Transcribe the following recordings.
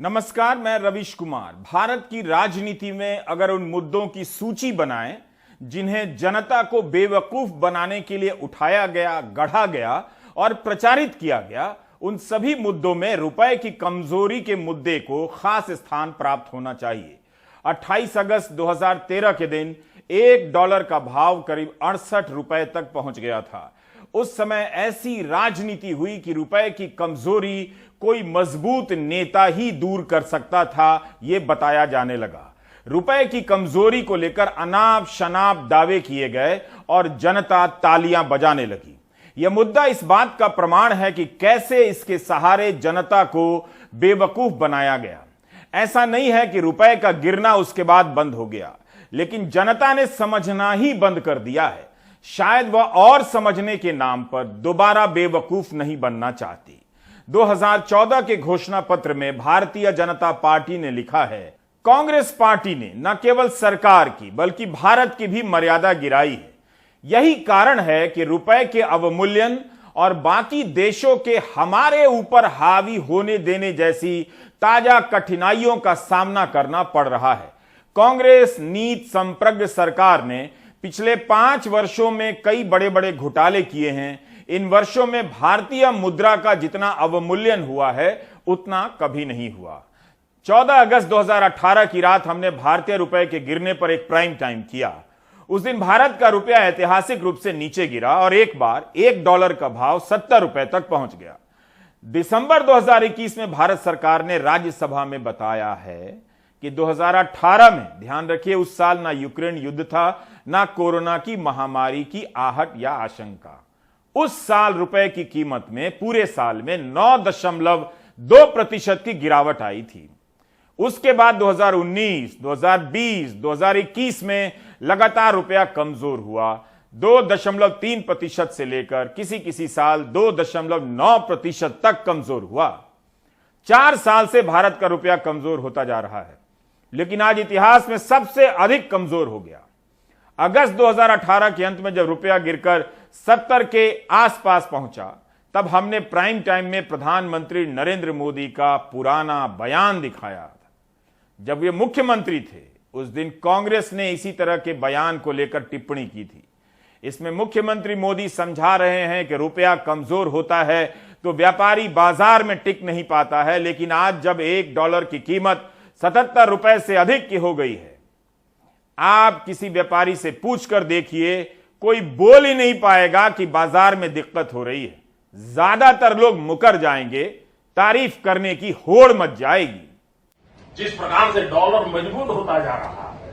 नमस्कार, मैं रविश कुमार। भारत की राजनीति में अगर उन मुद्दों की सूची बनाएं जिन्हें जनता को बेवकूफ बनाने के लिए उठाया गया, गढ़ा गया और प्रचारित किया गया, उन सभी मुद्दों में रुपए की कमजोरी के मुद्दे को खास स्थान प्राप्त होना चाहिए। 28 अगस्त 2013 के दिन $1 का भाव करीब 68 रुपए तक पहुंच गया था। उस समय ऐसी राजनीति हुई कि रुपए की कमजोरी कोई मजबूत नेता ही दूर कर सकता था, यह बताया जाने लगा। रुपए की कमजोरी को लेकर अनाप शनाप दावे किए गए और जनता तालियां बजाने लगी। यह मुद्दा इस बात का प्रमाण है कि कैसे इसके सहारे जनता को बेवकूफ बनाया गया। ऐसा नहीं है कि रुपए का गिरना उसके बाद बंद हो गया, लेकिन जनता ने समझना ही बंद कर दिया है। शायद वह और समझने के नाम पर दोबारा बेवकूफ नहीं बनना चाहती। 2014 के घोषणा पत्र में भारतीय जनता पार्टी ने लिखा है, कांग्रेस पार्टी ने न केवल सरकार की बल्कि भारत की भी मर्यादा गिराई है। यही कारण है कि रुपए के अवमूल्यन और बाकी देशों के हमारे ऊपर हावी होने देने जैसी ताजा कठिनाइयों का सामना करना पड़ रहा है। कांग्रेस नीति संप्रज्ञ सरकार ने पिछले 5 वर्षों में कई बड़े बड़े घोटाले किए हैं। इन वर्षों में भारतीय मुद्रा का जितना अवमूल्यन हुआ है उतना कभी नहीं हुआ। 14 अगस्त 2018 की रात हमने भारतीय रुपए के गिरने पर एक प्राइम टाइम किया। उस दिन भारत का रुपया ऐतिहासिक रूप से नीचे गिरा और एक बार $1 का भाव 70 रुपए तक पहुंच गया। दिसंबर 2021 में भारत सरकार ने राज्यसभा में बताया है कि 2018 में, ध्यान रखिए, उस साल ना यूक्रेन युद्ध था, ना कोरोना की महामारी की आहट या आशंका। उस साल रुपए की कीमत में पूरे साल में 9.2% की गिरावट आई थी। उसके बाद 2019, 2020, 2021 में लगातार रुपया कमजोर हुआ। 2.3% से लेकर किसी किसी साल 2.9% तक कमजोर हुआ। 4 साल से भारत का रुपया कमजोर होता जा रहा है, लेकिन आज इतिहास में सबसे अधिक कमजोर हो गया। अगस्त 2018 के अंत में जब रुपया गिरकर 70 के आसपास पहुंचा, तब हमने प्राइम टाइम में प्रधानमंत्री नरेंद्र मोदी का पुराना बयान दिखाया था। जब वे मुख्यमंत्री थे, उस दिन कांग्रेस ने इसी तरह के बयान को लेकर टिप्पणी की थी। इसमें मुख्यमंत्री मोदी समझा रहे हैं कि रुपया कमजोर होता है तो व्यापारी बाजार में टिक नहीं पाता है, लेकिन आज जब $1 की कीमत 77 रुपए से अधिक की हो गई है, आप किसी व्यापारी से पूछकर देखिए, कोई बोल ही नहीं पाएगा कि बाजार में दिक्कत हो रही है। ज्यादातर लोग मुकर जाएंगे, तारीफ करने की होड़ मच जाएगी। जिस प्रकार से डॉलर मजबूत होता जा रहा है,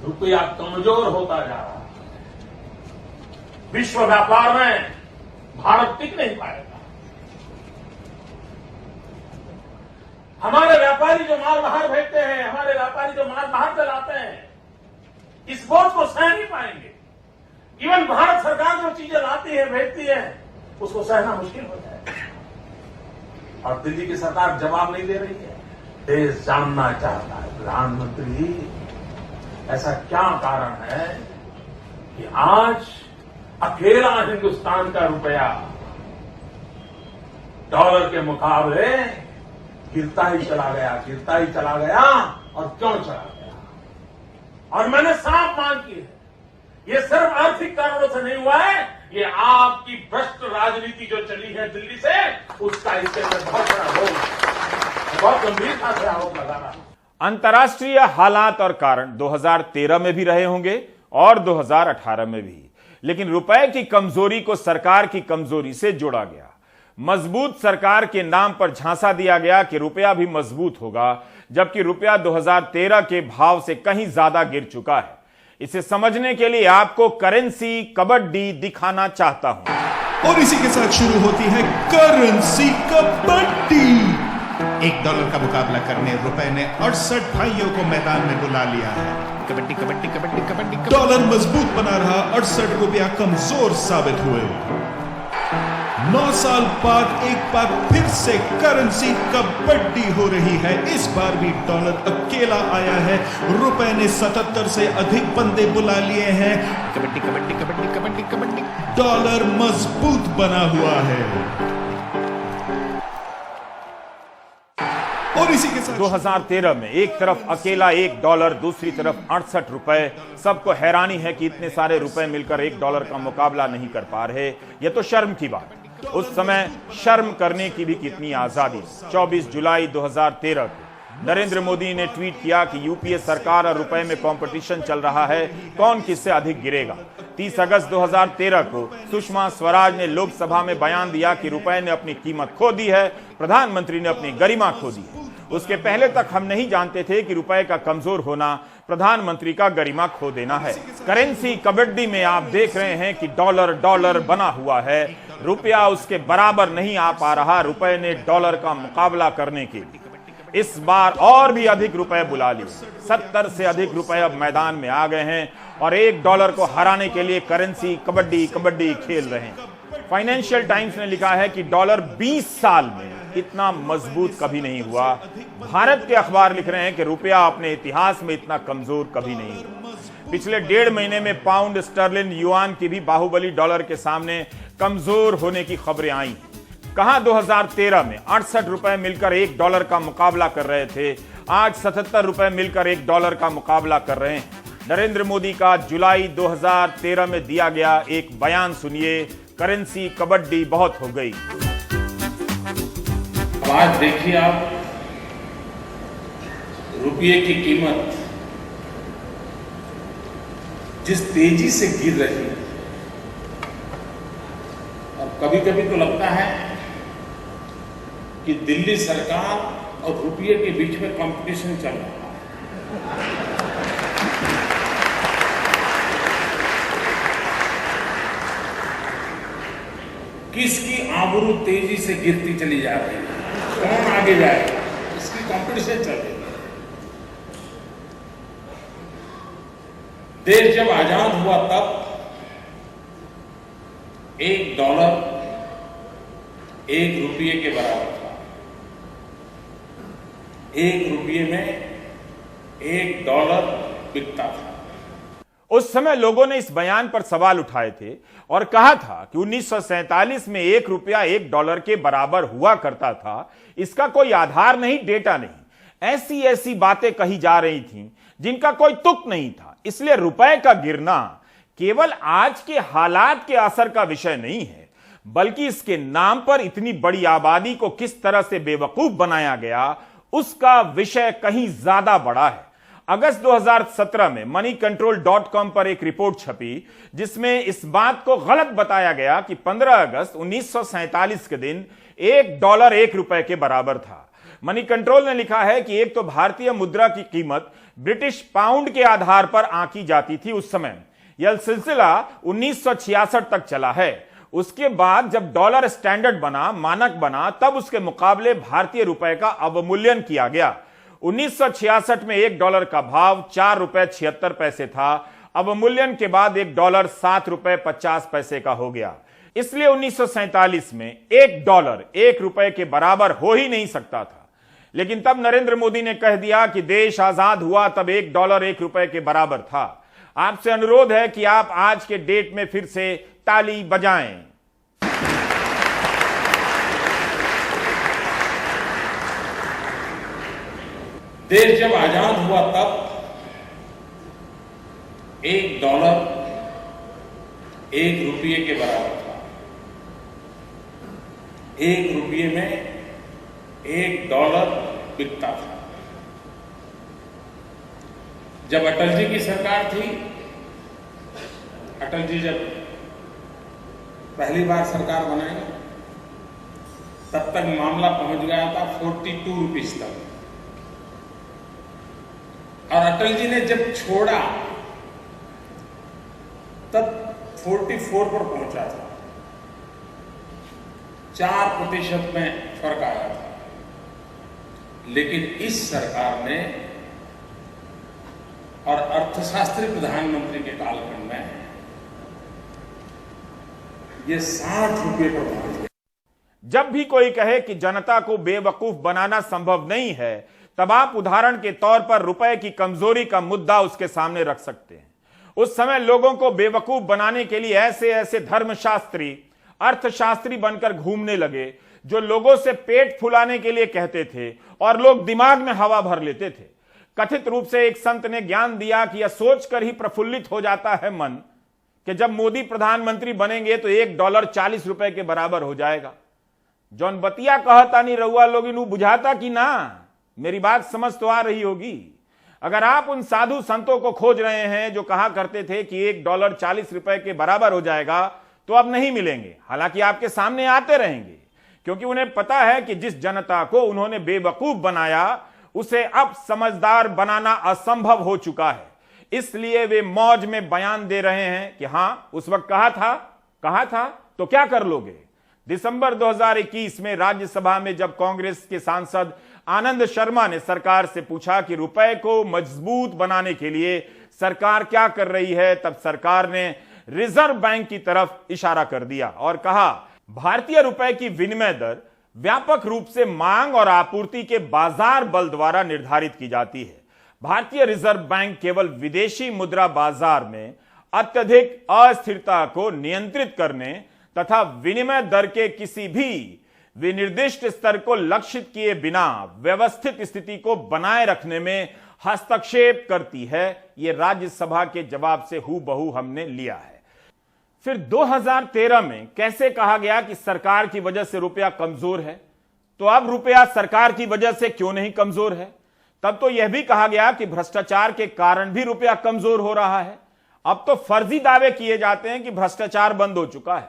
रुपया कमजोर होता जा रहा है, विश्व व्यापार में भारत टिक नहीं पाएगा। हमारे व्यापारी जो माल बाहर भेजते हैं, हमारे व्यापारी जो माल बाहर से लाते हैं, इस बोझ को सह नहीं पाएंगे। इवन भारत सरकार जो चीजें लाती है, भेजती है, उसको सहना मुश्किल हो जाएगा। और दिल्ली की सरकार जवाब नहीं दे रही है। देश जानना चाहता है, प्रधानमंत्री, ऐसा क्या कारण है कि आज अकेला हिंदुस्तान का रुपया डॉलर के मुकाबले गिरता ही चला गया, गिरता ही चला गया, और क्यों चला गया? और मैंने साफ मांग की है, ये सिर्फ आर्थिक कारणों से नहीं हुआ है, ये आपकी भ्रष्ट राजनीति जो चली है दिल्ली से, उसका इसके अंदर बहुत बड़ा रोल, बहुत गंभीरता से आरोप लगा रहा। अंतर्राष्ट्रीय हालात और कारण 2013 में भी रहे होंगे और 2018 में भी, लेकिन रुपए की कमजोरी को सरकार की कमजोरी से जोड़ा गया। मजबूत सरकार के नाम पर झांसा दिया गया कि रुपया भी मजबूत होगा, जबकि रुपया 2013 के भाव से कहीं ज्यादा गिर चुका है। इसे समझने के लिए आपको करेंसी कबड्डी दिखाना चाहता हूं। और इसी के साथ शुरू होती है करेंसी कबड्डी। $1 का मुकाबला करने रुपए ने 68 भाइयों को मैदान में बुला लिया है। कबड्डी कबड्डी कबड्डी कबड्डी। डॉलर मजबूत बना रहा, 68 रुपया कमजोर साबित हुए। 9 साल बाद एक बार फिर से करेंसी कबड्डी हो रही है। इस बार भी डॉलर अकेला आया है। रुपए ने 77 से अधिक बंदे बुला लिए हैं। कबड्डी कबड्डी कबड्डी कबड्डी कबड्डी। डॉलर मजबूत बना हुआ है। और इसी के साथ 2013 में एक तरफ अकेला $1, दूसरी तरफ 68 रुपए। सबको हैरानी है कि इतने सारे रुपए मिलकर $1 का मुकाबला नहीं कर पा रहे। यह तो शर्म की बात है। उस समय शर्म करने की भी कितनी आजादी। 24 जुलाई 2013 को नरेंद्र मोदी ने ट्वीट किया कि यूपीए सरकार और रुपए में कंपटीशन चल रहा है, कौन किससे अधिक गिरेगा। 30 अगस्त 2013 को सुषमा स्वराज ने लोकसभा में बयान दिया कि रुपए ने अपनी कीमत खो दी है, प्रधानमंत्री ने अपनी गरिमा खो दी है। उसके पहले तक हम नहीं जानते थे कि रुपए का कमजोर होना प्रधानमंत्री का गरिमा खो देना है। करेंसी कबड्डी में आप देख रहे हैं कि डॉलर बना हुआ है, रुपया उसके बराबर नहीं आ पा रहा। रुपए ने डॉलर का मुकाबला करने के लिए इस बार और भी अधिक रुपए बुला लिए। 70 से अधिक रुपए अब मैदान में आ गए हैं और $1 को हराने के लिए करेंसी कबड्डी खेल रहे हैं। फाइनेंशियल टाइम्स ने लिखा है कि डॉलर 20 साल में इतना मजबूत कभी नहीं हुआ। भारत के अखबार लिख रहे हैं कि रुपया अपने इतिहास में इतना कमजोर कभी नहीं हुआ। पिछले 1.5 महीने में पाउंड स्टर्लिन युआन की भी बाहुबली डॉलर के सामने कमजोर होने की खबरें आई। कहां 2013 में 68 रुपए मिलकर $1 का मुकाबला कर रहे थे, आज 77 रुपए मिलकर $1 का मुकाबला कर रहे हैं। नरेंद्र मोदी का जुलाई 2013 में दिया गया एक बयान सुनिए, करेंसी कबड्डी बहुत हो गई। आज देखिए आप, रुपये की कीमत जिस तेजी से गिर रही है, और कभी कभी तो लगता है कि दिल्ली सरकार और रुपये के बीच में कंपटीशन चल रहा है। किसकी आबरू तेजी से गिरती चली जा रही है, कौन आगे जाएगा, इसकी कंपटीशन चल रही है। देश जब आजाद हुआ तब $1 ₹1 के बराबर था। ₹1 में $1 बिकता था। उस समय लोगों ने इस बयान पर सवाल उठाए थे और कहा था कि 1947 में ₹1 $1 के बराबर हुआ करता था। इसका कोई आधार नहीं, डेटा नहीं। ऐसी बातें कही जा रही थीं जिनका कोई तुक नहीं था। इसलिए रुपए का गिरना केवल आज के हालात के असर का विषय नहीं है, बल्कि इसके नाम पर इतनी बड़ी आबादी को किस तरह से बेवकूफ बनाया गया, उसका विषय कहीं ज्यादा बड़ा है। अगस्त 2017 में moneycontrol.com पर एक रिपोर्ट छपी जिसमें इस बात को गलत बताया गया कि 15 अगस्त 1947 के दिन $1 ₹1 के बराबर था। मनी कंट्रोल ने लिखा है कि एक तो भारतीय मुद्रा की कीमत ब्रिटिश पाउंड के आधार पर आंकी जाती थी उस समय। यह सिलसिला 1966 तक चला है। उसके बाद जब डॉलर स्टैंडर्ड बना, मानक बना, तब उसके मुकाबले भारतीय रुपए का अवमूल्यन किया गया। 1966 में $1 का भाव ₹4.76 था। अवमूल्यन के बाद $1 ₹7.50 का हो गया। इसलिए 1947 में $1 ₹1 के बराबर हो ही नहीं सकता था। लेकिन तब नरेंद्र मोदी ने कह दिया कि देश आजाद हुआ तब $1 ₹1 के बराबर था। आपसे अनुरोध है कि आप आज के डेट में फिर से ताली बजाएं। देश जब आजाद हुआ तब $1 ₹1 के बराबर था। ₹1 में $1 बिकता था। जब अटल जी की सरकार थी, अटल जी जब पहली बार सरकार बनाई, तब तक मामला पहुंच गया था 42 रुपीस तक। और अटल जी ने जब छोड़ा तब 44 पर पहुंचा था। 4% में फर्क आया था। लेकिन इस सरकार ने और अर्थशास्त्री प्रधानमंत्री के कालखंड में ये 60 रुपये पर पहुंच गया। जब भी कोई कहे कि जनता को बेवकूफ बनाना संभव नहीं है, तब आप उदाहरण के तौर पर रुपए की कमजोरी का मुद्दा उसके सामने रख सकते हैं। उस समय लोगों को बेवकूफ बनाने के लिए ऐसे धर्मशास्त्री, अर्थशास्त्री बनकर घूमने लगे जो लोगों से पेट फुलाने के लिए कहते थे और लोग दिमाग में हवा भर लेते थे। कथित रूप से एक संत ने ज्ञान दिया कि यह सोचकर ही प्रफुल्लित हो जाता है मन कि जब मोदी प्रधानमंत्री बनेंगे तो $1 40 रुपए के बराबर हो जाएगा। जौन बतिया कहता नहीं रहुआ लोग इनू बुझाता कि ना, मेरी बात समझ तो आ रही होगी। अगर आप उन साधु संतों को खोज रहे हैं जो कहा करते थे कि $1 40 रुपए के बराबर हो जाएगा, तो अब नहीं मिलेंगे। हालांकि आपके सामने आते रहेंगे, क्योंकि उन्हें पता है कि जिस जनता को उन्होंने बेवकूफ बनाया उसे अब समझदार बनाना असंभव हो चुका है। इसलिए वे मौज में बयान दे रहे हैं कि हां उस वक्त कहा था तो क्या कर लोगे। दिसंबर 2021 में राज्यसभा में जब कांग्रेस के सांसद आनंद शर्मा ने सरकार से पूछा कि रुपए को मजबूत बनाने के लिए सरकार क्या कर रही है, तब सरकार ने रिजर्व बैंक की तरफ इशारा कर दिया और कहा भारतीय रुपए की विनिमय दर व्यापक रूप से मांग और आपूर्ति के बाजार बल द्वारा निर्धारित की जाती है। भारतीय रिजर्व बैंक केवल विदेशी मुद्रा बाजार में अत्यधिक अस्थिरता को नियंत्रित करने तथा विनिमय दर के किसी भी विनिर्दिष्ट स्तर को लक्षित किए बिना व्यवस्थित स्थिति को बनाए रखने में हस्तक्षेप करती है। यह राज्यसभा के जवाब से हूबहू हमने लिया है। फिर 2013 में कैसे कहा गया कि सरकार की वजह से रुपया कमजोर है, तो अब रुपया सरकार की वजह से क्यों नहीं कमजोर है। तब तो यह भी कहा गया कि भ्रष्टाचार के कारण भी रुपया कमजोर हो रहा है। अब तो फर्जी दावे किए जाते हैं कि भ्रष्टाचार बंद हो चुका है,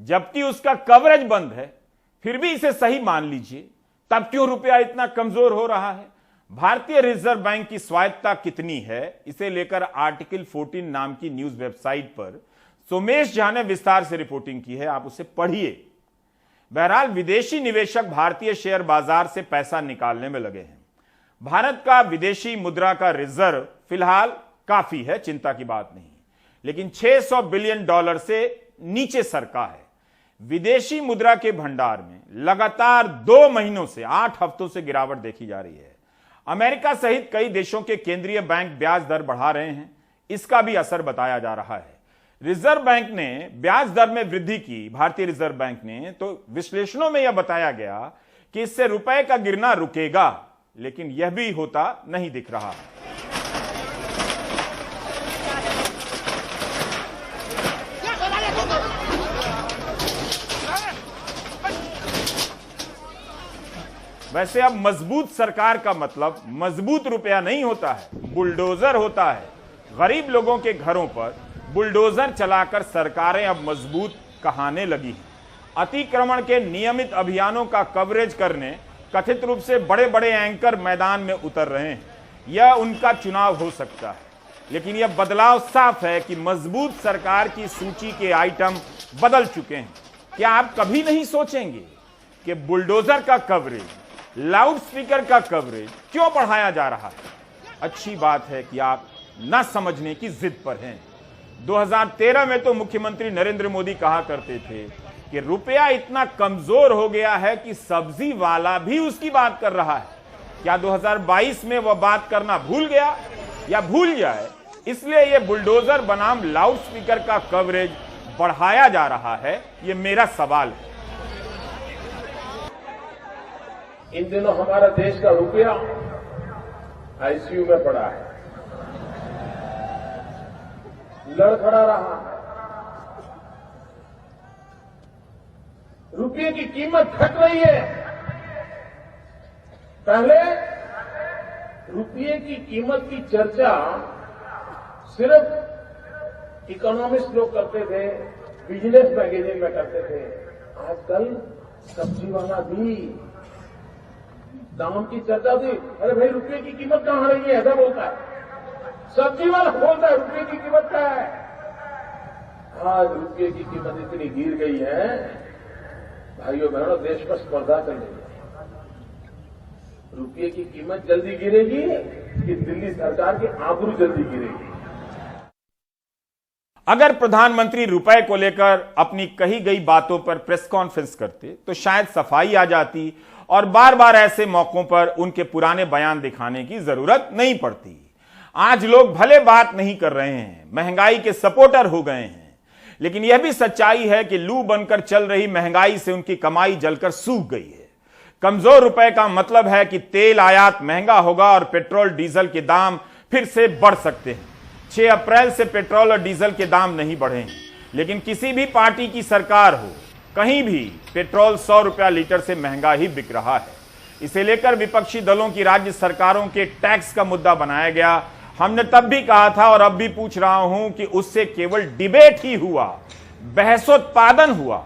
जबकि उसका कवरेज बंद है। फिर भी इसे सही मान लीजिए, तब क्यों रुपया इतना कमजोर हो रहा है। भारतीय रिजर्व बैंक की स्वायत्तता कितनी है, इसे लेकर आर्टिकल 14 नाम की न्यूज वेबसाइट पर सोमेश झा ने विस्तार से रिपोर्टिंग की है, आप उसे पढ़िए। बहरहाल विदेशी निवेशक भारतीय शेयर बाजार से पैसा निकालने में लगे हैं। भारत का विदेशी मुद्रा का रिजर्व फिलहाल काफी है, चिंता की बात नहीं, लेकिन $600 बिलियन से नीचे सरका है। विदेशी मुद्रा के भंडार में लगातार 2 महीनों से 8 हफ्तों से गिरावट देखी जा रही है। अमेरिका सहित कई देशों के केंद्रीय बैंक ब्याज दर बढ़ा रहे हैं, इसका भी असर बताया जा रहा है। रिजर्व बैंक ने ब्याज दर में वृद्धि की, भारतीय रिजर्व बैंक ने, तो विश्लेषणों में यह बताया गया कि इससे रुपए का गिरना रुकेगा, लेकिन यह भी होता नहीं दिख रहा। वैसे अब मजबूत सरकार का मतलब मजबूत रुपया नहीं होता है, बुलडोजर होता है। गरीब लोगों के घरों पर बुलडोजर चलाकर सरकारें अब मजबूत कहाने लगी हैं। अतिक्रमण के नियमित अभियानों का कवरेज करने कथित रूप से बड़े बड़े एंकर मैदान में उतर रहे हैं। यह उनका चुनाव हो सकता है, लेकिन यह बदलाव साफ है कि मजबूत सरकार की सूची के आइटम बदल चुके हैं। क्या आप कभी नहीं सोचेंगे कि बुलडोजर का कवरेज, लाउड स्पीकर का कवरेज क्यों बढ़ाया जा रहा है? अच्छी बात है कि आप न समझने की जिद पर हैं। 2013 में तो मुख्यमंत्री नरेंद्र मोदी कहा करते थे कि रुपया इतना कमजोर हो गया है कि सब्जी वाला भी उसकी बात कर रहा है। क्या 2022 में वह बात करना भूल गया या भूल जाए, इसलिए यह बुलडोजर बनाम लाउड स्पीकर का कवरेज बढ़ाया जा रहा है? यह मेरा सवाल है। इन दिनों हमारा देश का रुपया आईसीयू में पड़ा है, लड़खड़ा रहा है। रुपये की कीमत घट रही है। पहले रुपये की कीमत की चर्चा सिर्फ इकोनॉमिस्ट लोग करते थे, बिजनेस मैगजीन में करते थे। आजकल सब्जी वाला भी दाम की चर्चा थी। अरे भाई रुपये की कीमत कहां रही है, ऐसा बोलता है। सब्जी वाला बोलता है रुपये की कीमत क्या है। आज रुपये की कीमत इतनी गिर गई है, भाइयों बहनों, देश पर स्पर्धा चल रही है। रुपये की कीमत जल्दी गिरेगी कि दिल्ली सरकार की आबरू जल्दी गिरेगी? अगर प्रधानमंत्री रुपए को लेकर अपनी कही गई बातों पर प्रेस कॉन्फ्रेंस करते तो शायद सफाई आ जाती और बार बार ऐसे मौकों पर उनके पुराने बयान दिखाने की जरूरत नहीं पड़ती। आज लोग भले बात नहीं कर रहे हैं, महंगाई के सपोर्टर हो गए हैं, लेकिन यह भी सच्चाई है कि लू बनकर चल रही महंगाई से उनकी कमाई जलकर सूख गई है। कमजोर रुपए का मतलब है कि तेल आयात महंगा होगा और पेट्रोल डीजल के दाम फिर से बढ़ सकते हैं। 6 अप्रैल से पेट्रोल और डीजल के दाम नहीं बढ़े, लेकिन किसी भी पार्टी की सरकार हो, कहीं भी पेट्रोल 100 रुपया लीटर से महंगा ही बिक रहा है। इसे लेकर विपक्षी दलों की राज्य सरकारों के टैक्स का मुद्दा बनाया गया। हमने तब भी कहा था और अब भी पूछ रहा हूं कि उससे केवल डिबेट ही हुआ, बहसोत्पादन हुआ,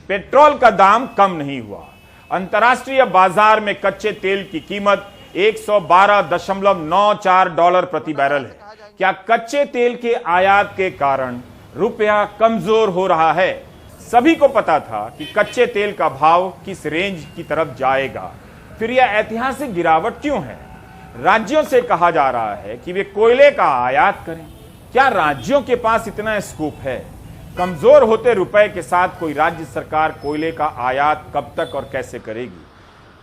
पेट्रोल का दाम कम नहीं हुआ। अंतर्राष्ट्रीय बाजार में कच्चे तेल की कीमत $112.94 प्रति बैरल है। क्या कच्चे तेल के आयात के कारण रुपया कमजोर हो रहा है? सभी को पता था कि कच्चे तेल का भाव किस रेंज की तरफ जाएगा, फिर यह ऐतिहासिक गिरावट क्यों है? राज्यों से कहा जा रहा है कि वे कोयले का आयात करें। क्या राज्यों के पास इतना स्कोप है? कमजोर होते रुपए के साथ कोई राज्य सरकार कोयले का आयात कब तक और कैसे करेगी?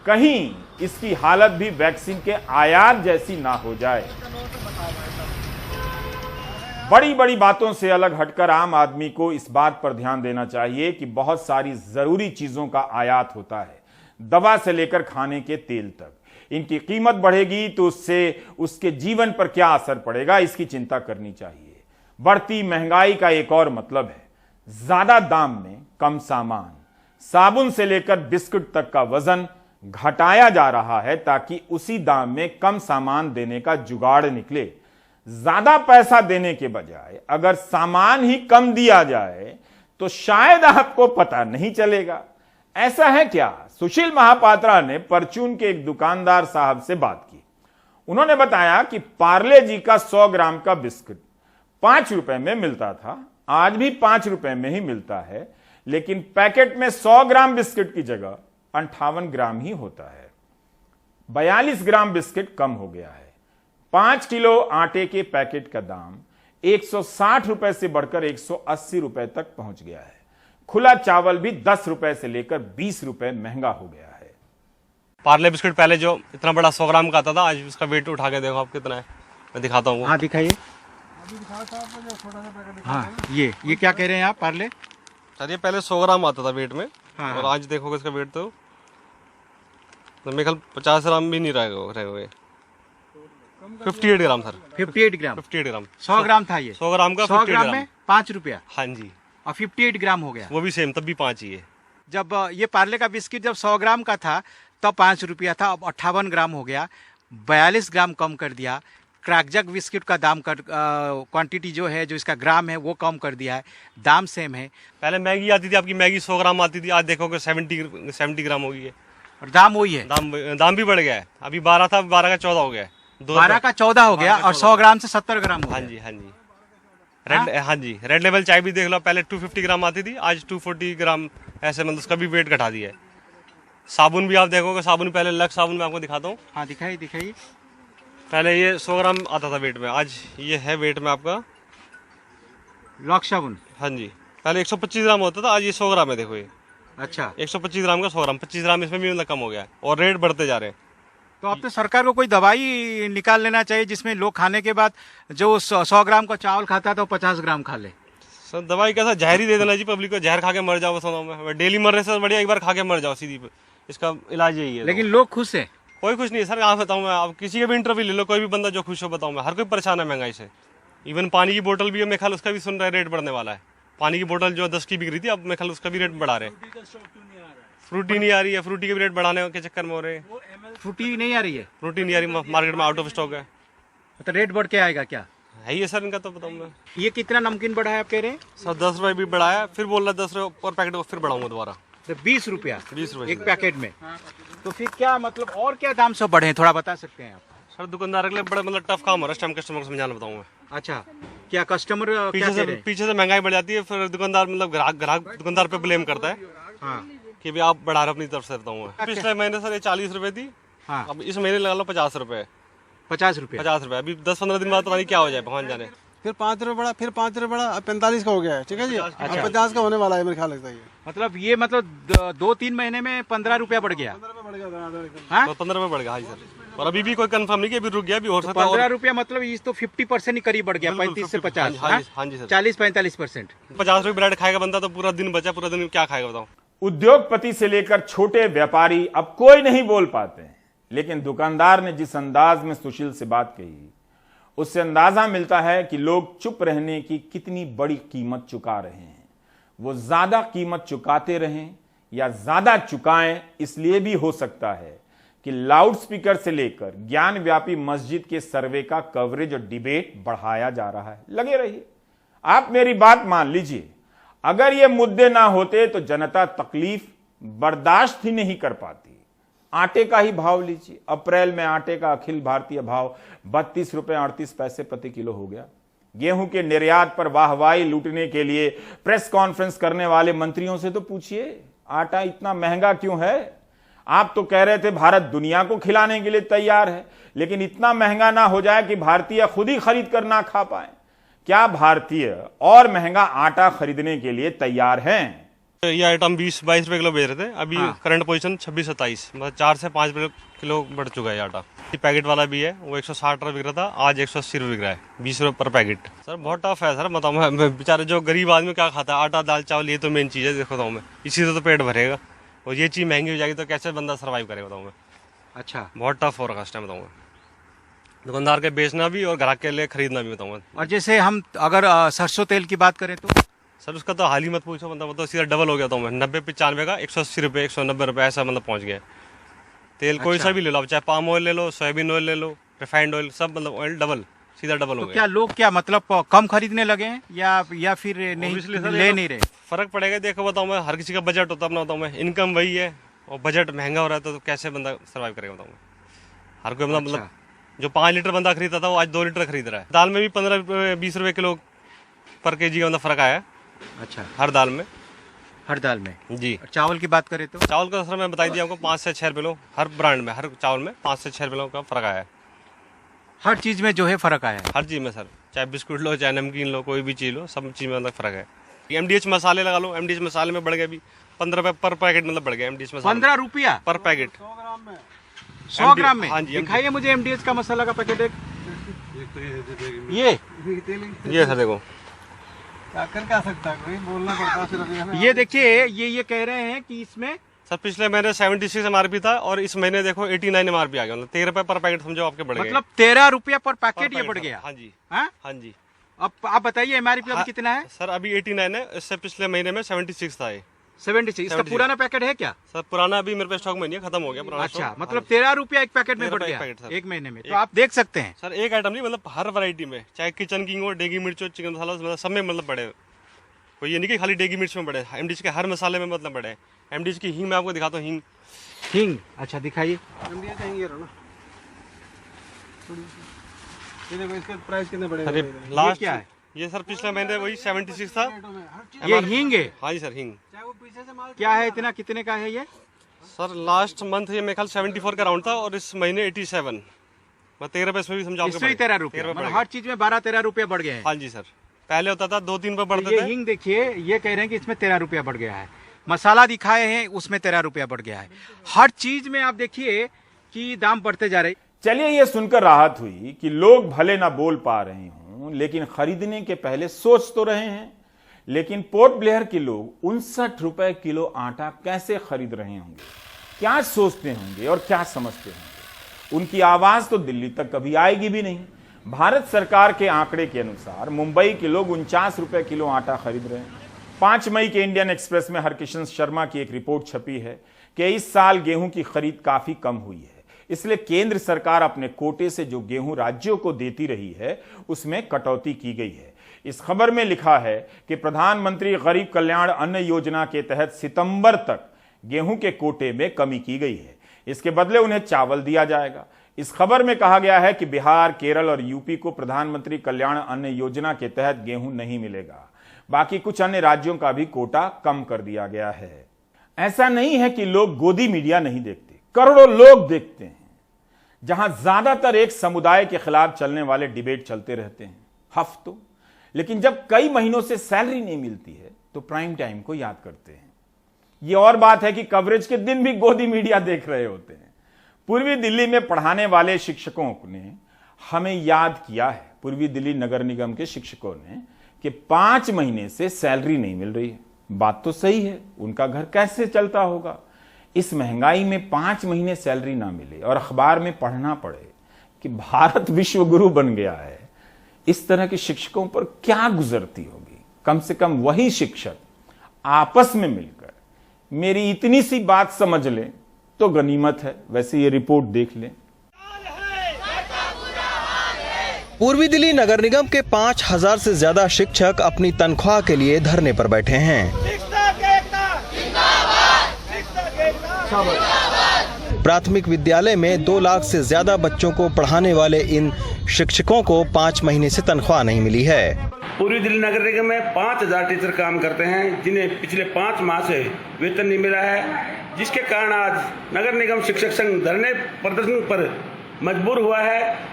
कहीं इसकी हालत भी वैक्सीन के आयात जैसी ना हो जाए। बड़ी बड़ी बातों से अलग हटकर आम आदमी को इस बात पर ध्यान देना चाहिए कि बहुत सारी जरूरी चीजों का आयात होता है, दवा से लेकर खाने के तेल तक। इनकी कीमत बढ़ेगी तो उससे उसके जीवन पर क्या असर पड़ेगा, इसकी चिंता करनी चाहिए। बढ़ती महंगाई का एक और मतलब है ज्यादा दाम में कम सामान। साबुन से लेकर बिस्कुट तक का वजन घटाया जा रहा है ताकि उसी दाम में कम सामान देने का जुगाड़ निकले। ज्यादा पैसा देने के बजाय अगर सामान ही कम दिया जाए तो शायद आपको पता नहीं चलेगा। ऐसा है क्या? सुशील महापात्रा ने परचून के एक दुकानदार साहब से बात की। उन्होंने बताया कि पार्ले जी का 100 ग्राम का बिस्कुट 5 रुपए में मिलता था, आज भी 5 रुपए में ही मिलता है, लेकिन पैकेट में 100 ग्राम बिस्कुट की जगह 58 ग्राम ही होता है। 42 ग्राम बिस्किट कम हो गया है। 5 किलो आटे के पैकेट का दाम 160 रुपए से बढ़कर 180 रुपए तक पहुंच गया है। खुला चावल भी 10 रुपए से लेकर 20 रुपए महंगा हो गया है। पार्ले बिस्कुट पहले जो इतना बड़ा 100 ग्राम का आता था, आज उसका वेट उठा के देखो आप कितना है। मैं दिखाता हूँ। हाँ दिखाइए। हाँ ये क्या कह रहे हैं आप? पार्ले सर ये पहले 100 ग्राम आता था वेट में। हाँ, और आज देखोगे इसका वेट तो मेरे ख्याल 50 ग्राम भी नहीं रहेगा। 58 ग्राम सर। 58 ग्राम। 58 ग्राम। 100 ग्राम था ये। 100 ग्राम का 100 ग्राम में 5 रुपया। हाँ जी। और 58 ग्राम हो गया। वो भी सेम, तब भी 5 ही है। जब ये पार्ले का बिस्किट जब 100 ग्राम का था तब 5 रुपया था, अब 58 ग्राम हो गया। 42 ग्राम कम कर दिया। क्रैकजैक बिस्किट का दाम क्वांटिटी जो है, जो इसका ग्राम है वो कम कर दिया है। दाम सेम है। पहले मैगी आती थी, आपकी मैगी 100 ग्राम आती थी, आज देखोगे 70 ग्राम हो गई है। और दाम वही है। दाम भी बढ़ गया है। अभी 12 था, 12 का 14 हो गया है। 12 का 14 हो गया और 100 ग्राम से 70 ग्राम हो गया। हाँ जी हाँ जी। हाँ जी, रेड लेवल चाय भी देख लो, पहले 250 ग्राम आती थी, आज 240 ग्राम ऐसे, मतलब उसका भी वेट घटा दिया है। साबुन भी आप देखोगे, साबुन पहले लक्स साबुन में आपको दिखाता हूँ। हाँ दिखाइए। पहले ये 100 ग्राम आता था वेट में, आज ये है वेट में आपका लक्स साबुन। हाँ जी, पहले 125 ग्राम होता था, आज ये 100 ग्राम है। देखो ये अच्छा, 125 ग्राम का 100 ग्राम, 25 ग्राम इसमें भी मतलब कम हो गया है और रेट बढ़ते जा रहे हैं। तो अब तो सरकार को कोई दवाई निकाल लेना चाहिए जिसमें लोग खाने के बाद जो 100 ग्राम का चावल खाता है तो 50 ग्राम खा ले। सर दवाई कैसा, जहर ही दे देना जी पब्लिक को, जहर खा के मर जाओ। सुनो में डेली मरने से बढ़िया एक बार खा के मर जाओ सीधी, इसका इलाज यही है। लेकिन लोग खुश है? कोई खुश नहीं है सर। आप बताऊँ मैं, आप किसी का भी इंटरव्यू ले लो, कोई भी बंदा जो खुश हो बताऊँ मैं, हर कोई परेशान है महंगाई से। इवन पानी की बोतल भी मेरे ख्याल उसका भी सुन रहा है रेट बढ़ने वाला है। पानी की बोतल जो 10 की बिक रही थी, अब मेरे ख्याल उसका भी रेट बढ़ा रहे हैं। फ्रूटी नहीं आ रही है, फ्रूटी के भी रेट बढ़ाने के चक्कर में हो रहे हैं। फ्रूटी नहीं आ रही है? फ्रूटी नहीं आ रही, मार्केट में आउट ऑफ स्टॉक है। तो रेट बढ़ के आएगा क्या? है ये सर इनका, तो बताऊँ मैं। ये कितना नमकीन बढ़ा है आप कह रहे हैं? सर 10 रुपये भी बढ़ाया, फिर बोल रहा 10 रुपये और पैकेट को फिर बढ़ाऊंगा दोबारा। तो 20 रुपया 20 रुपये एक पैकेट में। तो फिर क्या मतलब और क्या दाम सब बढ़े, थोड़ा बता सकते हैं आप? सर दुकानदार के लिए बड़ा मतलब टफ काम हो रहा है इस टाइम, कस्टमर को समझाना बताऊँ मैं। अच्छा, क्या कस्टमर पीछे से महंगाई बढ़ जाती है, फिर दुकानदार मतलब ग्राहक दुकानदार पे ब्लेम करता है। हाँ, कि भी आप बढ़ा रहे अपनी तरफ से। बताऊँ मैं, पिछले महीने सर ये 40 रुपए थी। हाँ, अब इस महीने लगा लो 50 रुपए। 50 रुपये। 50 रुपए, अभी 10-15 दिन बाद पता नहीं क्या हो जाए, भगवान जाने। फिर 5 रुपए बढ़ा, फिर 5 रुपए बढ़ा, अब 45 का हो गया है। ठीक है जी, अब 50 का होने वाला है मेरे ख्याल लगता है। मतलब ये मतलब 2-3 महीने में 15 रुपया बढ़ गया। 15 रुपए बढ़ गया। हाँ? तो 15 रुपए बढ़ गया। हाँ जी सर। और अभी भी कोई कंफर्म नहीं कि अभी रुक गया, अभी हो सकता है 15 रुपया मतलब इस तो 50% ही करीब बढ़ गया, 35 से 50। हाँ जी सर, 40-45%। 50 रुपये ब्रेड खाएगा बंदा तो पूरा दिन बचा, पूरा दिन क्या खाएगा बताओ। उद्योगपति से लेकर छोटे व्यापारी अब कोई नहीं बोल पाते हैं, लेकिन दुकानदार ने जिस अंदाज में सुशील से बात कही उससे अंदाजा मिलता है कि लोग चुप रहने की कितनी बड़ी कीमत चुका रहे हैं। वो ज्यादा कीमत चुकाते रहें या ज्यादा चुकाएं, इसलिए भी हो सकता है कि लाउडस्पीकर से लेकर ज्ञानव्यापी मस्जिद के सर्वे का कवरेज और डिबेट बढ़ाया जा रहा है। लगे रहिए, आप मेरी बात मान लीजिए, अगर ये मुद्दे ना होते तो जनता तकलीफ बर्दाश्त ही नहीं कर पाती। आटे का ही भाव लीजिए, अप्रैल में आटे का अखिल भारतीय भाव 32 रुपए 38 पैसे प्रति किलो हो गया। गेहूं के निर्यात पर वाहवाही लूटने के लिए प्रेस कॉन्फ्रेंस करने वाले मंत्रियों से तो पूछिए, आटा इतना महंगा क्यों है? आप तो कह रहे थे भारत दुनिया को खिलाने के लिए तैयार है, लेकिन इतना महंगा ना हो जाए कि भारतीय खुद ही खरीद कर ना खा पाए। क्या भारतीय और महंगा आटा खरीदने के लिए तैयार हैं? ये आइटम 20-22 रुपए किलो बेच रहे थे, अभी करंट पोजीशन 26-27, मतलब 4 से 5 रुपए किलो बढ़ चुका है आटा। ये पैकेट वाला भी है, वो 160 रुपए बिक रहा था, आज 180 रुपए बिक रहा है, 20 रुपए पर पैकेट। सर बहुत टफ है सर, बताऊँ मैं, बेचारे जो गरीब आदमी क्या खाता है, आटा दाल चावल ये तो मेन चीज़ है। देखो बताऊँ मैं, इसी से तो पेट भरेगा, और ये चीज़ महंगी हो जाएगी तो कैसे बंदा सर्वाइव करेगा बताऊँ मैं। अच्छा, बहुत टफ हो रहा है इस टाइम बताऊँ मैं, दुकानदार के बेचना भी और ग्राहक के लिए खरीदना भी बताऊँ मैं। और जैसे हम अगर सरसों तेल की बात करें तो सर उसका तो हाल ही मत पूछो, मतलब वो तो सीधा डबल हो गया था। 90-95 का 180 रुपये 190 रुपये ऐसा मतलब पहुंच गया। तेल कोई सा भी ले लो, अब चाहे पाम ऑयल ले लो, सोयाबीन ऑयल ले लो, रिफाइंड ऑयल, सब मतलब ऑयल डबल, सीधा डबल हो गया। क्या लोग क्या मतलब कम खरीदने लगे हैं या फिर नहीं ले नहीं रहे? फर्क पड़ेगा। देखो बताऊँ मैं, हर किसी का बजट होता है अपना, बताऊँ मैं, इनकम वही है और बजट महंगा हो रहा है तो कैसे बंदा सर्वाइव करेगा बताऊँ मैं। हर कोई मतलब जो 5 लीटर बंदा खरीदता था वो आज 2 लीटर खरीद रहा है। दाल में भी 15-20 रुपये किलो पर केजी का मतलब फर्क आया। अच्छा, हर दाल में जी। चावल की बात करें तो चावल का सर मैं बता दिया आपको 5 से 6 रुपये किलो, हर ब्रांड में, हर चावल में 5 से 6 रुपये का फर्क आया है। हर चीज में जो है फर्क आया है, हर चीज़ में सर, चाहे बिस्कुट लो, चाहे नमकीन लो, कोई भी चीज़ लो, सब चीज़ में मतलब फर्क है। MDH मसाले लगा लो, MDH मसाले में बढ़ गया अभी 15 रुपये पर पैकेट, मतलब बढ़ गया MDH मसाला 15 रुपया पर पैकेट 100 ग्राम में। हाँ जी, दिखाइए मुझे MDH का मसाला का पैकेट एक। ये सर देखो, क्या सकता है कोई, बोलना पड़ता है सिर्फ। ये देखिए, ये कह रहे हैं कि इसमें सर पिछले महीने 76 MRP था और इस महीने देखो 89 MRP आ गया, मतलब 13 रुपये पर पैकेट समझो आपके बढ़ गए। मतलब 13 रुपया पर पैकेट ये बढ़ गया। हाँ जी, हाँ? हाँ जी। अब आप बताइए MRP अभी कितना है? सर अभी 89 है, इससे पिछले महीने में 76 था ये। 76। इसका पुराना पैकेट है क्या? सर पुराना अभी मेरे पे स्टॉक में नहीं है, खत्म हो गया पुराना अच्छा, स्टॉक। मतलब 13 रुपया एक पैकेट में बढ़ 13 गया पैकेट, सर। एक महीने में। तो आप देख सकते हैं सर एक आइटम नहीं, मतलब हर वैरायटी में, चाहे किचन किंग हो, डेगी मिर्च हो, चिकन मसाला, मतलब सब में मतलब बढ़े। कोई ये नहीं कि खाली डेगी मिर्च में बढ़े, MDH के हर मसाले में मतलब बढ़े। MDH की हींग मैं आपको दिखाता हूँ, हींग। अच्छा दिखाइए। ये देखो इसके प्राइस कितने बड़े अरे हैं। लास्ट क्या है? ये सर पिछले महीने वही 76 था। ये हींग है? हाँ जी सर, हींग। चाहे वो पीछे से माल क्या है इतना, कितने का है ये? सर लास्ट मंथ ये मेरे ख्याल 74 का राउंड था और इस महीने 87, 13 रुपये इसमें भी समझाओ। इसमें ही 13 रुपया, मतलब हर चीज में 12-13 रुपया बढ़ गया है। हाँ जी सर, पहले होता था 2-3 रुपये बढ़ते ये थे। हींग देखिए, ये कह रहे हैं कि इसमें 13 रुपया बढ़ गया है। मसाला दिखाए हैं उसमें 13 रुपया बढ़ गया है। हर चीज में आप देखिए कि दाम बढ़ते जा रहे। चलिए, ये सुनकर राहत हुई कि लोग भले ना बोल पा रहे हों, लेकिन खरीदने के पहले सोच तो रहे हैं। लेकिन पोर्ट ब्लेयर के लोग 59 रुपए किलो आटा कैसे खरीद रहे होंगे, क्या सोचते होंगे और क्या समझते होंगे? उनकी आवाज तो दिल्ली तक कभी आएगी भी नहीं। भारत सरकार के आंकड़े के अनुसार मुंबई के लोग 49 रुपए किलो आटा खरीद रहे हैं। 5 मई के इंडियन एक्सप्रेस में हरकिशन शर्मा की एक रिपोर्ट छपी है कि इस साल गेहूं की खरीद काफी कम हुई है, इसलिए केंद्र सरकार अपने कोटे से जो गेहूं राज्यों को देती रही है उसमें कटौती की गई है। इस खबर में लिखा है कि प्रधानमंत्री गरीब कल्याण अन्न योजना के तहत सितंबर तक गेहूं के कोटे में कमी की गई है। इसके बदले उन्हें चावल दिया जाएगा। इस खबर में कहा गया है कि बिहार, केरल और यूपी को प्रधानमंत्री कल्याण अन्न योजना के तहत गेहूं नहीं मिलेगा। बाकी कुछ अन्य राज्यों का भी कोटा कम कर दिया गया है। ऐसा नहीं है कि लोग गोदी मीडिया नहीं देखते, करोड़ों लोग देखते हैं, जहां ज्यादातर एक समुदाय के खिलाफ चलने वाले डिबेट चलते रहते हैं हफ्तों। लेकिन जब कई महीनों से सैलरी नहीं मिलती है तो प्राइम टाइम को याद करते हैं। यह और बात है कि कवरेज के दिन भी गोदी मीडिया देख रहे होते हैं। पूर्वी दिल्ली में पढ़ाने वाले शिक्षकों ने हमें याद किया है, पूर्वी दिल्ली नगर निगम के शिक्षकों ने, कि 5 महीने से सैलरी नहीं मिल रही है। बात तो सही है, उनका घर कैसे चलता होगा। इस महंगाई में 5 महीने सैलरी ना मिले और अखबार में पढ़ना पड़े कि भारत विश्व गुरु बन गया है, इस तरह के शिक्षकों पर क्या गुजरती होगी। कम से कम वही शिक्षक आपस में मिलकर मेरी इतनी सी बात समझ ले तो गनीमत है। वैसे ये रिपोर्ट देख लें। पूर्वी दिल्ली नगर निगम के 5000 से ज्यादा शिक्षक अपनी तनख्वाह के लिए धरने पर बैठे हैं। प्राथमिक विद्यालय में 2 लाख से ज्यादा बच्चों को पढ़ाने वाले इन शिक्षकों को 5 महीने से तनख्वाह नहीं मिली है। पूर्वी दिल्ली नगर निगम में 5000 टीचर काम करते हैं, जिन्हें पिछले 5 माह से वेतन नहीं मिला है, जिसके कारण आज नगर निगम शिक्षक संघ धरने प्रदर्शन पर मजबूर हुआ है।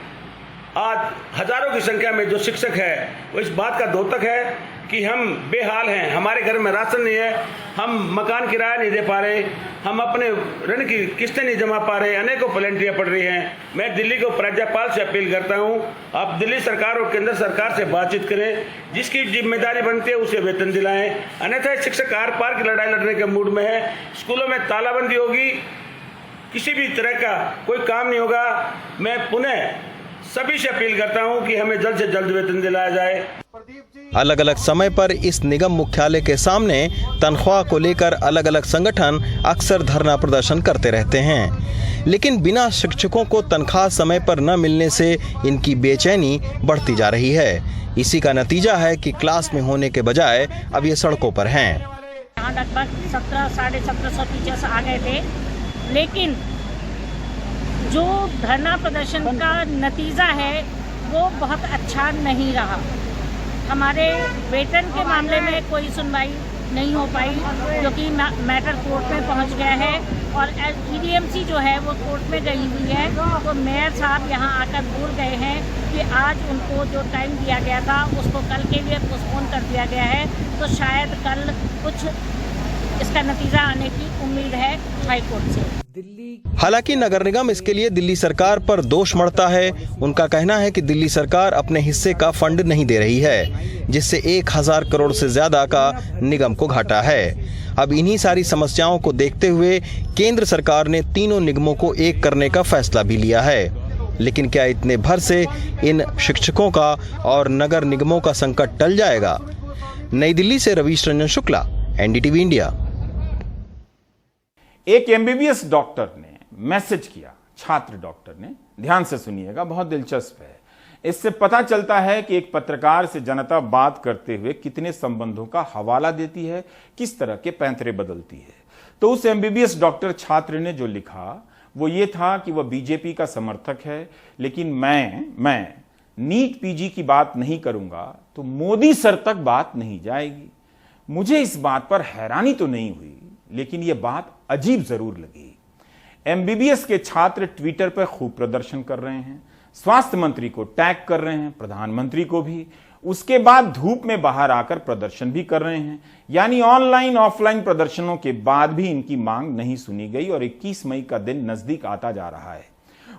आज हजारों की संख्या में जो शिक्षक है वो इस बात का द्योतक है कि हम बेहाल हैं, हमारे घर में राशन नहीं है, हम मकान किराया नहीं दे पा रहे, हम अपने ऋण की किस्तें नहीं जमा पा रहे, अनेकों पेनल्टियां पड़ रही हैं। मैं दिल्ली को राज्यपाल से अपील करता हूं, आप दिल्ली सरकार और केंद्र सरकार से बातचीत करें, जिसकी जिम्मेदारी बनती है उसे वेतन दिलाएं, अन्यथा शिक्षक आर पार की लड़ाई लड़ने के मूड में है। स्कूलों में तालाबंदी होगी, किसी भी तरह का कोई काम नहीं होगा। मैं पुनः सभी से अपील करता हूं कि हमें जल्द से जल्द वेतन दिलाया जाए। अलग अलग समय पर इस निगम मुख्यालय के सामने तनख्वाह को लेकर अलग अलग संगठन अक्सर धरना प्रदर्शन करते रहते हैं, लेकिन बिना शिक्षकों को तनख्वाह समय पर न मिलने से इनकी बेचैनी बढ़ती जा रही है। इसी का नतीजा है कि क्लास में होने के बजाय अब ये सड़कों पर हैं। यहाँ लगभग 1700-1750 टीचर्स आ गए थे, लेकिन जो धरना प्रदर्शन का नतीजा है वो बहुत अच्छा नहीं रहा। हमारे वेतन के मामले में कोई सुनवाई नहीं हो पाई, क्योंकि मैटर कोर्ट में पहुंच गया है और EDMC जो है वो कोर्ट में गई हुई है। तो मेयर साहब यहाँ आकर बोल गए हैं कि आज उनको जो टाइम दिया गया था उसको कल के लिए पोस्टपोन कर दिया गया है, तो शायद कल कुछ इसका नतीजा आने की उम्मीद है हाई कोर्ट से। हालांकि नगर निगम इसके लिए दिल्ली सरकार पर दोष मढ़ता है। उनका कहना है कि दिल्ली सरकार अपने हिस्से का फंड नहीं दे रही है, जिससे 1000 करोड़ से ज्यादा का निगम को घाटा है। अब इन्हीं सारी समस्याओं को देखते हुए केंद्र सरकार ने तीनों निगमों को एक करने का फैसला भी लिया है। लेकिन क्या इतने भर से इन शिक्षकों का और नगर निगमों का संकट टल जाएगा? नई दिल्ली से रवीश रंजन शुक्ला, NDTV इंडिया। एक MBBS डॉक्टर ने मैसेज किया, छात्र डॉक्टर ने, ध्यान से सुनिएगा, बहुत दिलचस्प है। इससे पता चलता है कि एक पत्रकार से जनता बात करते हुए कितने संबंधों का हवाला देती है, किस तरह के पैंतरे बदलती है। तो उस MBBS डॉक्टर छात्र ने जो लिखा वो ये था कि वह बीजेपी का समर्थक है, लेकिन मैं नीट PG की बात नहीं करूंगा तो मोदी सर तक बात नहीं जाएगी। मुझे इस बात पर हैरानी तो नहीं हुई, लेकिन यह बात अजीब जरूर लगी। MBBS के छात्र ट्विटर पर खूब प्रदर्शन कर रहे हैं, स्वास्थ्य मंत्री को टैग कर रहे हैं, प्रधानमंत्री को भी, उसके बाद धूप में बाहर आकर प्रदर्शन भी कर रहे हैं। यानी ऑनलाइन ऑफलाइन प्रदर्शनों के बाद भी इनकी मांग नहीं सुनी गई और 21 मई का दिन नजदीक आता जा रहा है।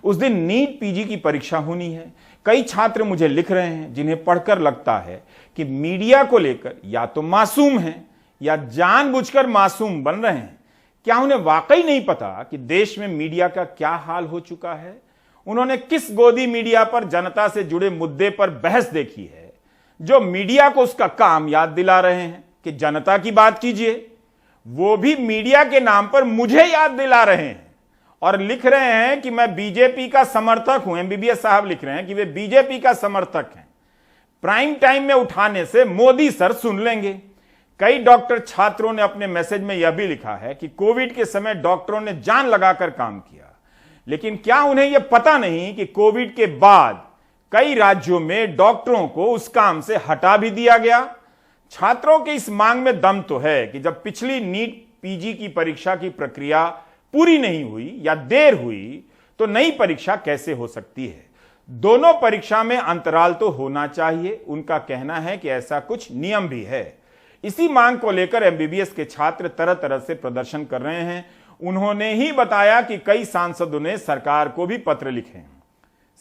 उस दिन नीट PG की परीक्षा होनी है। कई छात्र मुझे लिख रहे हैं जिन्हें पढ़कर लगता है कि मीडिया को लेकर या तो मासूम हैं या जानबूझकर मासूम बन रहे हैं। क्या उन्हें वाकई नहीं पता कि देश में मीडिया का क्या हाल हो चुका है? उन्होंने किस गोदी मीडिया पर जनता से जुड़े मुद्दे पर बहस देखी है, जो मीडिया को उसका काम याद दिला रहे हैं कि जनता की बात कीजिए? वो भी मीडिया के नाम पर मुझे याद दिला रहे हैं और लिख रहे हैं कि मैं बीजेपी का समर्थक हूं। MBBS साहब लिख रहे हैं कि वे बीजेपी का समर्थक हैं। प्राइम टाइम में उठाने से मोदी सर सुन लेंगे। कई डॉक्टर छात्रों ने अपने मैसेज में यह भी लिखा है कि कोविड के समय डॉक्टरों ने जान लगाकर काम किया, लेकिन क्या उन्हें यह पता नहीं कि कोविड के बाद कई राज्यों में डॉक्टरों को उस काम से हटा भी दिया गया। छात्रों के इस मांग में दम तो है कि जब पिछली नीट PG की परीक्षा की प्रक्रिया पूरी नहीं हुई या देर हुई तो नई परीक्षा कैसे हो सकती है? दोनों परीक्षा में अंतराल तो होना चाहिए। उनका कहना है कि ऐसा कुछ नियम भी है। इसी मांग को लेकर MBBS के छात्र तरह तरह से प्रदर्शन कर रहे हैं उन्होंने ही बताया कि कई सांसदों ने सरकार को भी पत्र लिखे हैं।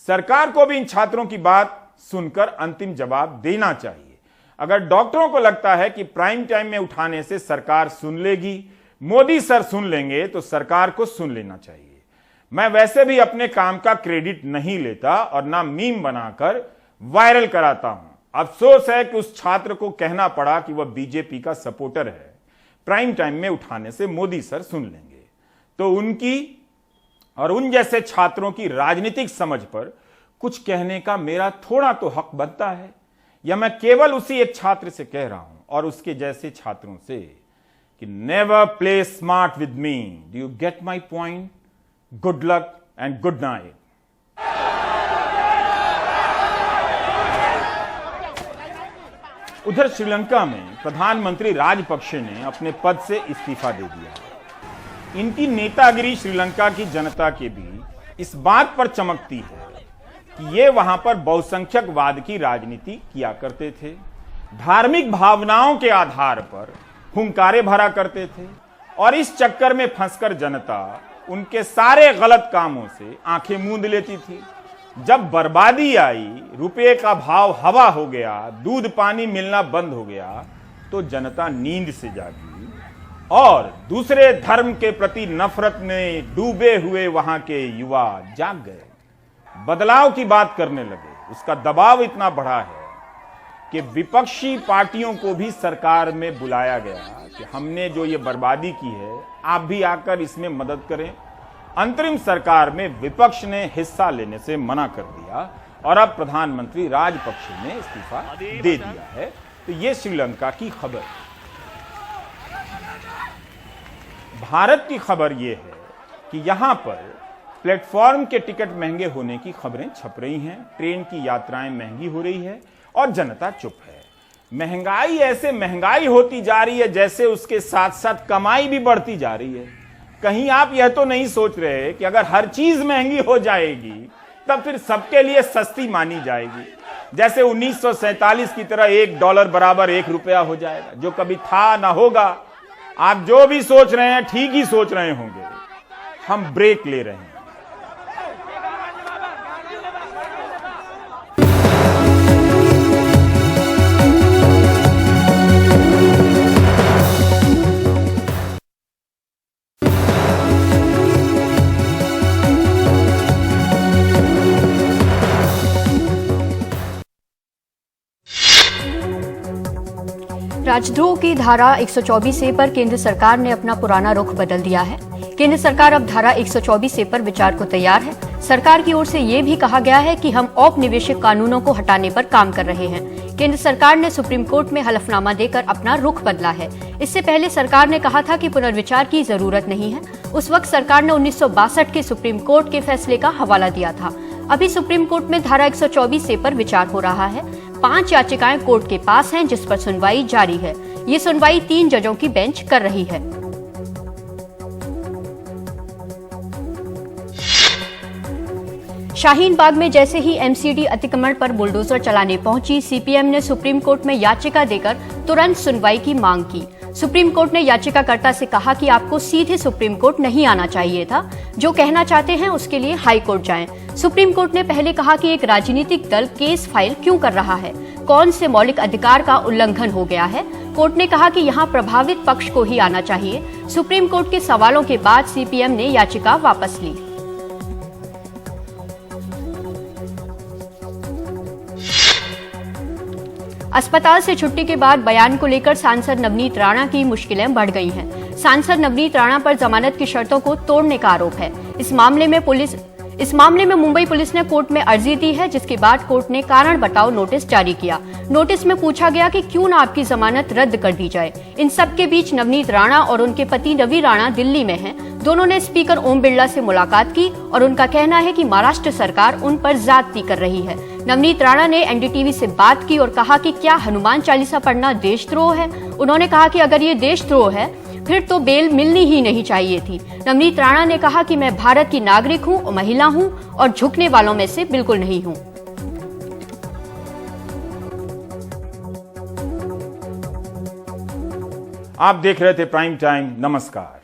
सरकार को भी इन छात्रों की बात सुनकर अंतिम जवाब देना चाहिए। अगर डॉक्टरों को लगता है कि प्राइम टाइम में उठाने से सरकार सुन लेगी, मोदी सर सुन लेंगे, तो सरकार को सुन लेना चाहिए। मैं वैसे भी अपने काम का क्रेडिट नहीं लेता और ना मीम बनाकर वायरल कराता हूं। अफसोस है कि उस छात्र को कहना पड़ा कि वह बीजेपी का सपोर्टर है। प्राइम टाइम में उठाने से मोदी सर सुन लेंगे। तो उनकी और उन जैसे छात्रों की राजनीतिक समझ पर कुछ कहने का मेरा थोड़ा तो हक बनता है। या मैं केवल उसी एक छात्र से कह रहा हूं और उसके जैसे छात्रों से कि never play smart with me. Do you get my point? Good luck and good night. उधर श्रीलंका में प्रधानमंत्री राजपक्षे ने अपने पद से इस्तीफा दे दिया। इनकी नेतागिरी श्रीलंका की जनता के बीच इस बात पर चमकती है कि ये वहां पर बहुसंख्यकवाद की राजनीति किया करते थे, धार्मिक भावनाओं के आधार पर हुंकारे भरा करते थे और इस चक्कर में फंसकर जनता उनके सारे गलत कामों से आंखें मूंद लेती थी। जब बर्बादी आई, रुपए का भाव हवा हो गया, दूध पानी मिलना बंद हो गया, तो जनता नींद से जागी और दूसरे धर्म के प्रति नफरत में डूबे हुए वहां के युवा जाग गए, बदलाव की बात करने लगे। उसका दबाव इतना बढ़ा है कि विपक्षी पार्टियों को भी सरकार में बुलाया गया कि हमने जो ये बर्बादी की है, आप भी आकर इसमें मदद करें। अंतरिम सरकार में विपक्ष ने हिस्सा लेने से मना कर दिया और अब प्रधानमंत्री राजपक्षे ने इस्तीफा दे दिया है। तो ये श्रीलंका की खबर। भारत की खबर यह है कि यहां पर प्लेटफॉर्म के टिकट महंगे होने की खबरें छप रही हैं, ट्रेन की यात्राएं महंगी हो रही है और जनता चुप है। महंगाई ऐसे महंगाई होती जा रही है जैसे उसके साथ साथ कमाई भी बढ़ती जा रही है। कहीं आप यह तो नहीं सोच रहे कि अगर हर चीज महंगी हो जाएगी तब फिर सबके लिए सस्ती मानी जाएगी, जैसे 1947 की तरह $1 बराबर ₹1 हो जाएगा, जो कभी था ना होगा। आप जो भी सोच रहे हैं ठीक ही सोच रहे होंगे। हम ब्रेक ले रहे हैं। राजद्रोह की धारा 124A पर केंद्र सरकार ने अपना पुराना रुख बदल दिया है। केंद्र सरकार अब धारा 124A पर विचार को तैयार है। सरकार की ओर से ये भी कहा गया है कि हम औपनिवेशिक कानूनों को हटाने पर काम कर रहे हैं। केंद्र सरकार ने सुप्रीम कोर्ट में हलफनामा देकर अपना रुख बदला है। इससे पहले सरकार ने कहा था कि पुनर्विचार की जरूरत नहीं है। उस वक्त सरकार ने 1962 के सुप्रीम कोर्ट के फैसले का हवाला दिया था। अभी सुप्रीम कोर्ट में धारा 124A पर विचार हो रहा है। 5 याचिकाएं कोर्ट के पास हैं जिस पर सुनवाई जारी है। ये सुनवाई 3 जजों की बेंच कर रही है। शाहीन बाग में जैसे ही एमसीडी अतिक्रमण पर बुलडोजर चलाने पहुंची, सीपीएम ने सुप्रीम कोर्ट में याचिका देकर तुरंत सुनवाई की मांग की। सुप्रीम कोर्ट ने याचिकाकर्ता से कहा कि आपको सीधे सुप्रीम कोर्ट नहीं आना चाहिए था, जो कहना चाहते हैं उसके लिए हाई कोर्ट जाएं। सुप्रीम कोर्ट ने पहले कहा कि एक राजनीतिक दल केस फाइल क्यों कर रहा है, कौन से मौलिक अधिकार का उल्लंघन हो गया है। कोर्ट ने कहा कि यहां प्रभावित पक्ष को ही आना चाहिए। सुप्रीम कोर्ट के सवालों के बाद सीपीएम ने याचिका वापस ली। अस्पताल से छुट्टी के बाद बयान को लेकर सांसद नवनीत राणा की मुश्किलें बढ़ गई हैं। सांसद नवनीत राणा पर जमानत की शर्तों को तोड़ने का आरोप है। इस मामले में मुंबई पुलिस ने कोर्ट में अर्जी दी है, जिसके बाद कोर्ट ने कारण बताओ नोटिस जारी किया। नोटिस में पूछा गया कि क्यों न आपकी जमानत रद्द कर दी जाए। इन सब के बीच नवनीत राणा और उनके पति रवि राणा दिल्ली में हैं। दोनों ने स्पीकर ओम बिरला से मुलाकात की और उनका कहना है कि महाराष्ट्र सरकार उन पर ज्यादती कर रही है। नवनीत राणा ने एनडीटीवी से बात की और कहा कि क्या हनुमान चालीसा पढ़ना देशद्रोह है। उन्होंने कहा कि अगर ये देशद्रोह है फिर तो बेल मिलनी ही नहीं चाहिए थी। नवनीत राणा ने कहा कि मैं भारत की नागरिक हूं और महिला हूं और झुकने वालों में से बिल्कुल नहीं हूं। आप देख रहे थे प्राइम टाइम। नमस्कार।